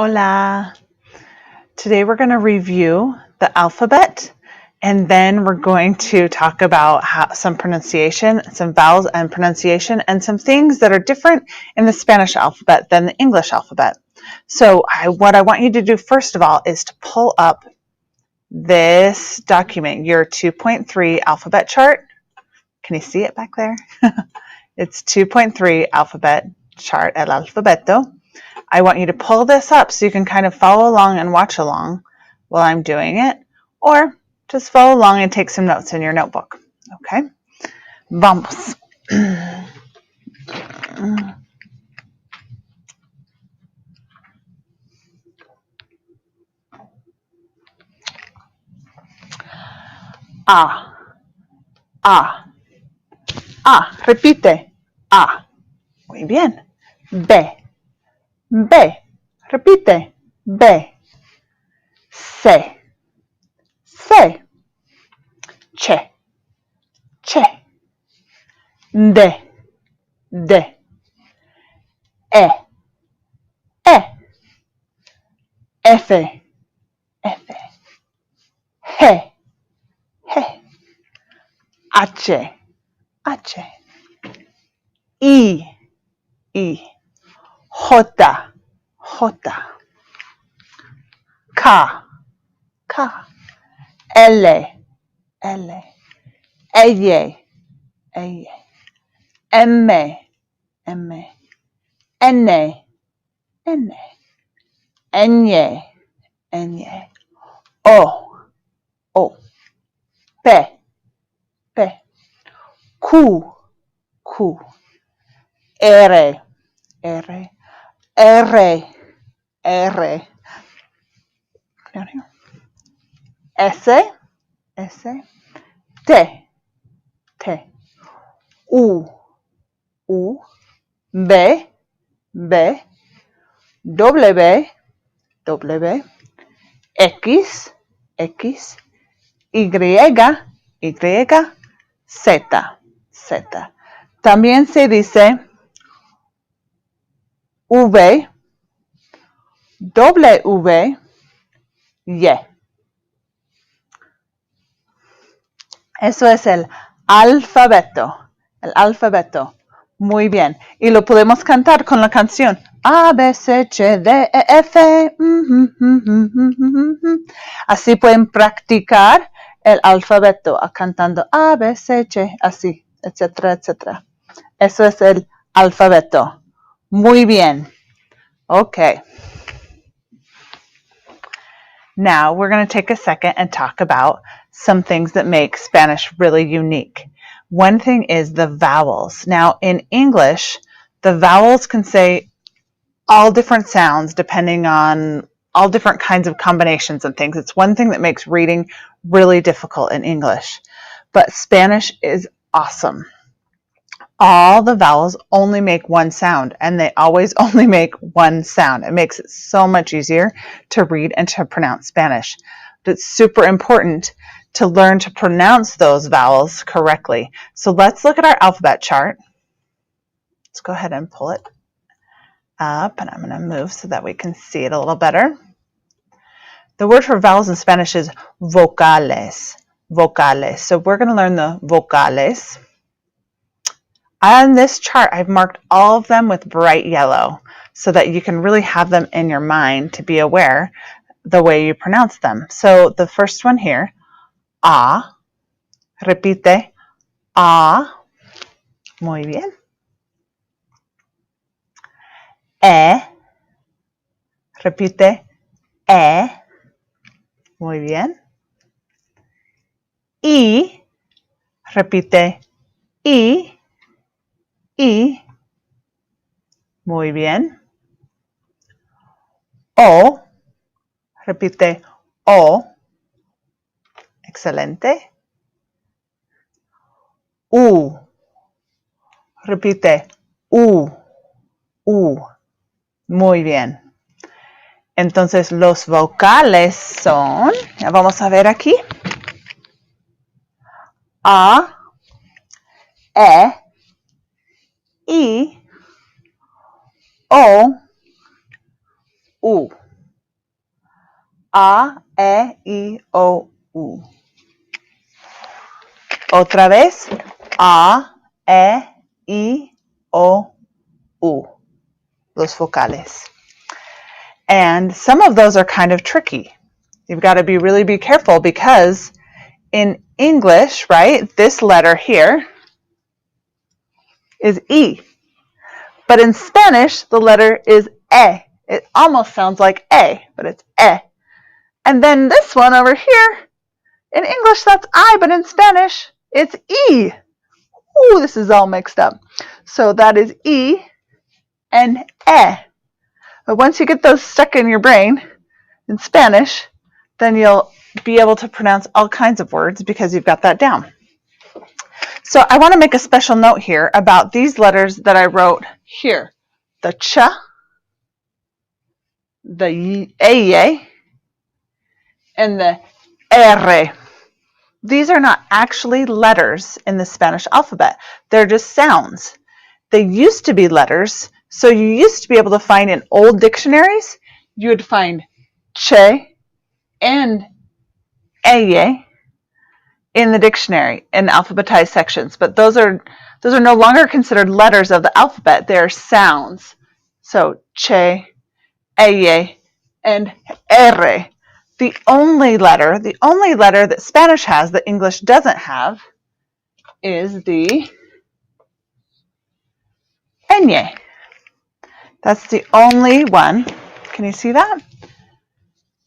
Hola. Today we're going to review the alphabet and then we're going to talk about some pronunciation, some vowels and pronunciation, and some things that are different in the Spanish alphabet than the English alphabet. So what I want you to do first of all is to pull up this document, your 2.3 alphabet chart. Can you see it back there? It's 2.3 alphabet chart, el alfabeto. I want you to pull this up so you can kind of follow along and watch along while I'm doing it, or just follow along and take some notes in your notebook. Okay? Vamos. A. A. A. Repite. A. Muy bien. B. B. Repite. B. C. C. Che. Che. D. D. E. E. F. F. G. G. H. H. I. I. J. J. K. K. L. L. A. A. M. M. N. N. Ñ. Ñ. O. O. P. P. Q. Q. R. R. R. R. Down here. S. S. T. T. U. U. B. B. W. W. X. X. Y. Y. Z. Z. También se dice V. W. Y. Eso es el alfabeto. El alfabeto. Muy bien. Y lo podemos cantar con la canción. A, B, C, H, D, E, F. Así pueden practicar el alfabeto cantando A, B, C, H, así, etcétera, etcétera. Eso es el alfabeto. Muy bien. Okay. Now we're going to take a second and talk about some things that make Spanish really unique. One thing is the vowels. Now in English, the vowels can say all different sounds depending on all different kinds of combinations and things. It's one thing that makes reading really difficult in English. But Spanish is awesome. All the vowels only make one sound, and they always only make one sound. It makes it so much easier to read and to pronounce Spanish. But it's super important to learn to pronounce those vowels correctly. So let's look at our alphabet chart. Let's go ahead and pull it up, and I'm going to move so that we can see it a little better. The word for vowels in Spanish is vocales. Vocales. So we're going to learn the vocales. On this chart, I've marked all of them with bright yellow so that you can really have them in your mind to be aware the way you pronounce them. So the first one here, A. Repite, A. Muy bien. E. Repite, E. Muy bien. I. Repite, I. I. Muy bien. O. Repite, O. Excelente. U. Repite, U. U. Muy bien. Entonces los vocales son, ya vamos a ver aquí, A, E, I, O, U. A, E, I, O, U. Otra vez. A, I, O, U. Los vocales. And some of those are kind of tricky. You've got to really be careful because in English, right, this letter here is E. But in Spanish, the letter is E. It almost sounds like A, but it's E. And then this one over here, in English, that's I, but in Spanish, it's E. Ooh, this is all mixed up. So that is E and E. But once you get those stuck in your brain in Spanish, then you'll be able to pronounce all kinds of words because you've got that down. So I want to make a special note here about these letters that I wrote here. The ch, the eye, and the r. These are not actually letters in the Spanish alphabet. They're just sounds. They used to be letters, so you used to be able to find in old dictionaries, you would find che and eye in the dictionary in alphabetized sections, but those are no longer considered letters of the alphabet. They're sounds. So che, eye, and r. The only letter that Spanish has that English doesn't have is the ñ. That's the only one. Can you see that?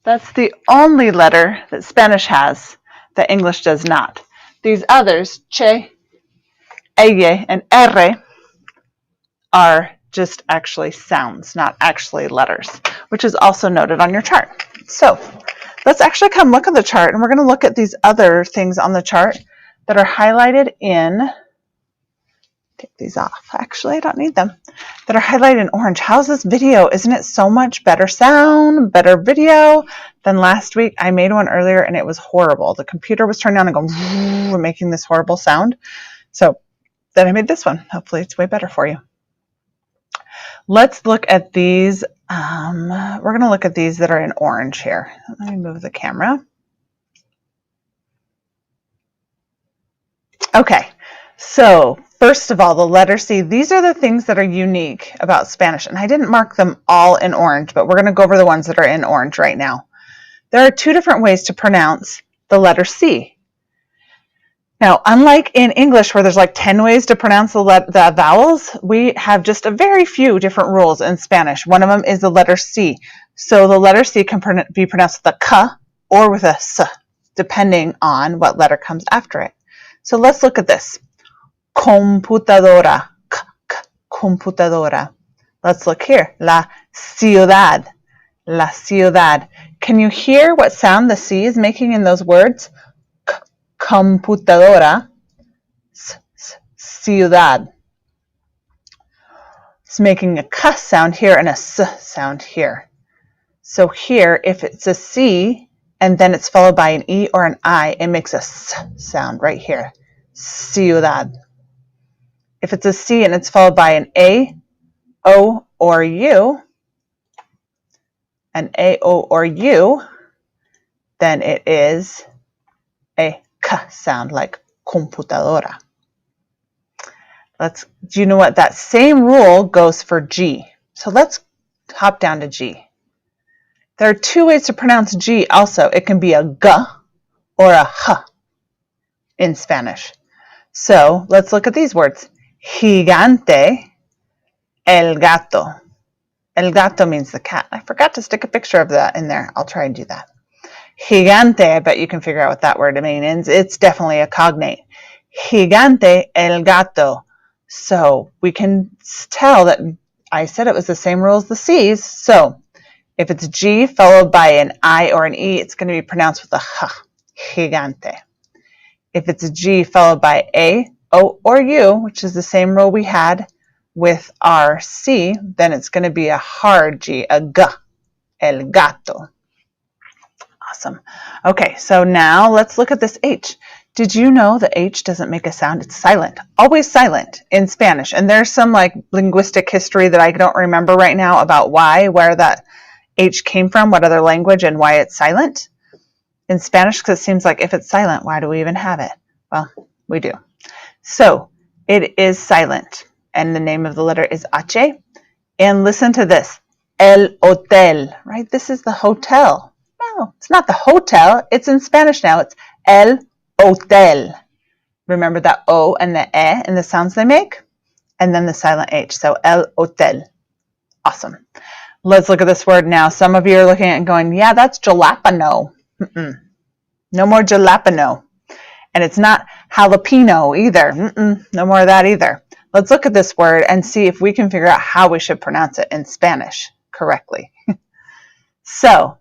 That's the only letter that Spanish has that English does not. These others, che, ella, and r, are just actually sounds, not actually letters, which is also noted on your chart. So let's actually come look at the chart, and we're going to look at these other things on the chart that are highlighted in, take these off, actually I don't need them, that are highlighted in orange. How's this video? Isn't it so much better sound, better video than last week? I made one earlier and it was horrible. The computer was turning on and going, making this horrible sound. So then I made this one. Hopefully it's way better for you. Let's look at these. We're going to look at these that are in orange here. Let me move the camera. Okay, so first of all, the letter C. These are the things that are unique about Spanish, and I didn't mark them all in orange, but we're going to go over the ones that are in orange right now. There are two different ways to pronounce the letter C. Now, unlike in English where there's like 10 ways to pronounce the vowels, we have just a very few different rules in Spanish. One of them is the letter C. So the letter C can be pronounced with a k or with a s, depending on what letter comes after it. So let's look at this. Computadora, computadora. Let's look here. La ciudad, la ciudad. Can you hear what sound the C is making in those words? Computadora, ciudad. It's making a k sound here and a s sound here. So here, if it's a C and then it's followed by an E or an I, it makes a s sound right here. Ciudad. If it's a C and it's followed by an A, O, or U, then it is a k sound like computadora. Do you know what? That same rule goes for G. So let's hop down to G. There are two ways to pronounce G also. It can be a g or a h in Spanish. So let's look at these words. Gigante, el gato. El gato means the cat. I forgot to stick a picture of that in there. I'll try and do that. Gigante, I bet you can figure out what that word means. It's definitely a cognate. Gigante, el gato. So we can tell that I said it was the same rule as the C's. So if it's G followed by an I or an E, it's going to be pronounced with a h. Gigante. If it's a G followed by A, O, or U, which is the same rule we had with our C, then it's going to be a hard G, a G, el gato. Awesome. Okay, so now let's look at this H. Did you know the H doesn't make a sound? It's silent, always silent in Spanish. And there's some like linguistic history that I don't remember right now about where that H came from, what other language, and why it's silent in Spanish, because it seems like if it's silent, why do we even have it? Well, we do. So it is silent, and the name of the letter is H. And listen to this, el hotel, right? This is the hotel. No, it's not the hotel. It's in Spanish now. It's el hotel. Remember that O and the E and the sounds they make? And then the silent H. So el hotel. Awesome. Let's look at this word now. Some of you are looking at it and going, yeah, that's jalapeno. No more jalapeno. And it's not jalapeno either. No more of that either. Let's look at this word and see if we can figure out how we should pronounce it in Spanish correctly. So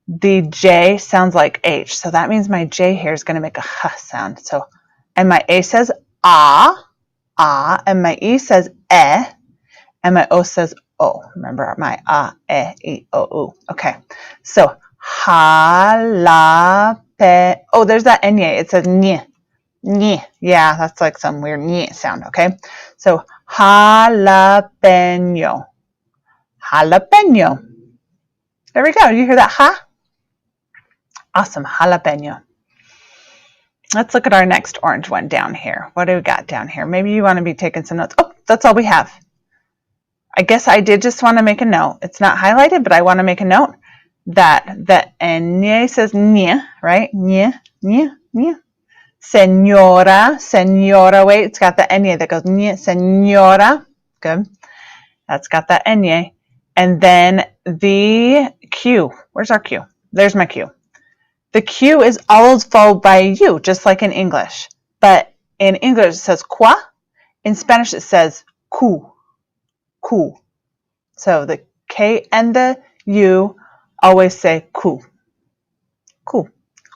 the J sounds like H. So that means my J here is going to make a H sound. So, and my A says ah, and my E says and my O says O. Remember my E, O, U. Okay. So jalape. Oh, there's that Nye. It says nye. Nye. Yeah, that's like some weird nye sound. Okay. So jalapeno. Jalapeno. There we go. You hear that ha? Awesome. Jalapeno. Let's look at our next orange one down here. What do we got down here? Maybe you want to be taking some notes. Oh, that's all we have. I guess I did just want to make a note. It's not highlighted, but I want to make a note that the Nye says nye, right? Nye, nye, nye. Señora, señora, wait, it's got the Nye that goes nye, señora. Good. That's got that Nye. And then the Q. Where's our Q? There's my Q. The Q is always followed by U, just like in English. But in English it says qua. In Spanish it says cu. Cu. So the K and the U always say cu. Cu.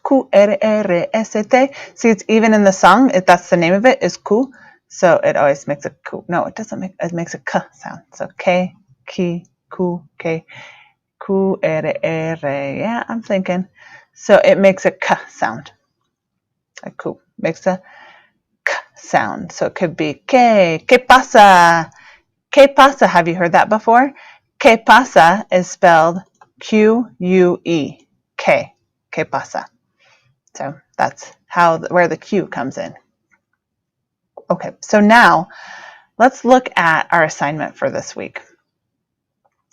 Q-R-R-S-T. See, it's even in the song. If that's the name of it, is ku. So it always makes a ku. No, it doesn't make. It makes a k sound. So k, ki, ku, k, Q-R-R. Yeah, I'm thinking. So it makes a k sound. A ku makes a k sound. So it could be ¿Qué pasa? ¿Qué pasa? Have you heard that before? ¿Qué pasa is spelled Q-U-E. K. ¿Qué pasa? So that's where the Q comes in. Okay, so now let's look at our assignment for this week.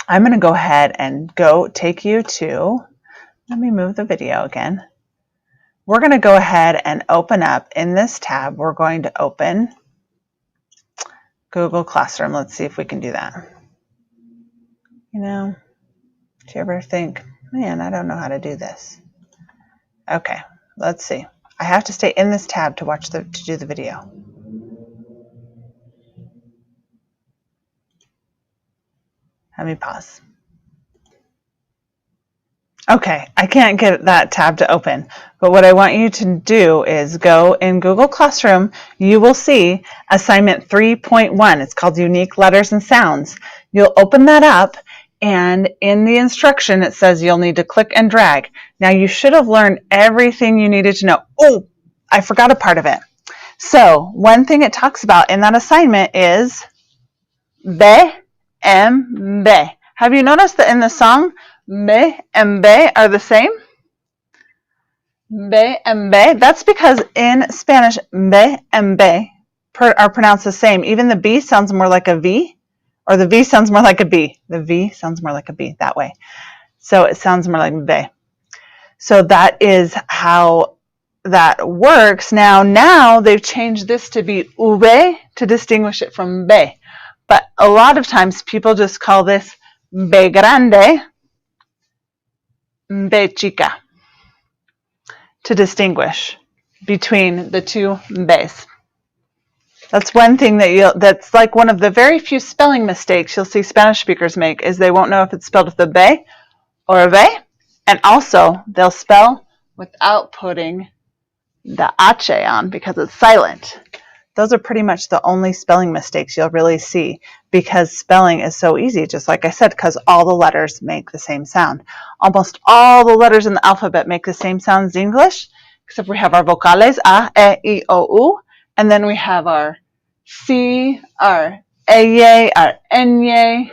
I'm going to go ahead and take you to, let me move the video again. We're going to go ahead and open up in this tab. We're going to open Google Classroom. Let's see if we can do that. You know, do you ever think, man, I don't know how to do this? Okay, let's see. I have to stay in this tab to do the video. Let me pause. Okay, I can't get that tab to open, but what I want you to do is go in Google Classroom. You will see assignment 3.1. It's called Unique Letters and Sounds. You'll open that up, and in the instruction it says you'll need to click and drag. Now you should have learned everything you needed to know. Oh, I forgot a part of it. So one thing it talks about in that assignment is be and be. Have you noticed that in the song, be and be are the same? Be and be. That's because in Spanish, be and be are pronounced the same. Even the B sounds more like a V, or the V sounds more like a B. The V sounds more like a B that way. So it sounds more like be. So that is how that works. Now they've changed this to be ube to distinguish it from be. But a lot of times people just call this be grande, be chica, to distinguish between the two be's. That's one thing that's like one of the very few spelling mistakes you'll see Spanish speakers make, is they won't know if it's spelled with a be or a ve, and also they'll spell without putting the H on because it's silent. Those are pretty much the only spelling mistakes you'll really see, because spelling is so easy, just like I said, because all the letters make the same sound. Almost all the letters in the alphabet make the same sound as English, except we have our vocales, A, E, I, O, U, and then we have our C, our Eye, our Enye,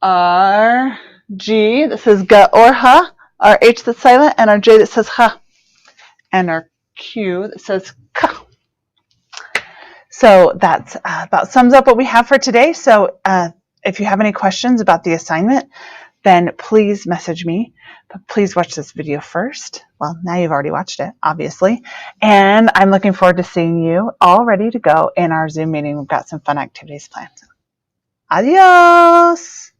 our G that says G or H, our H that's silent, and our J that says H, and our Q that says K. So that's about sums up what we have for today. So if you have any questions about the assignment, then please message me. But please watch this video first. Well, now you've already watched it, obviously. And I'm looking forward to seeing you all ready to go in our Zoom meeting. We've got some fun activities planned. Adios!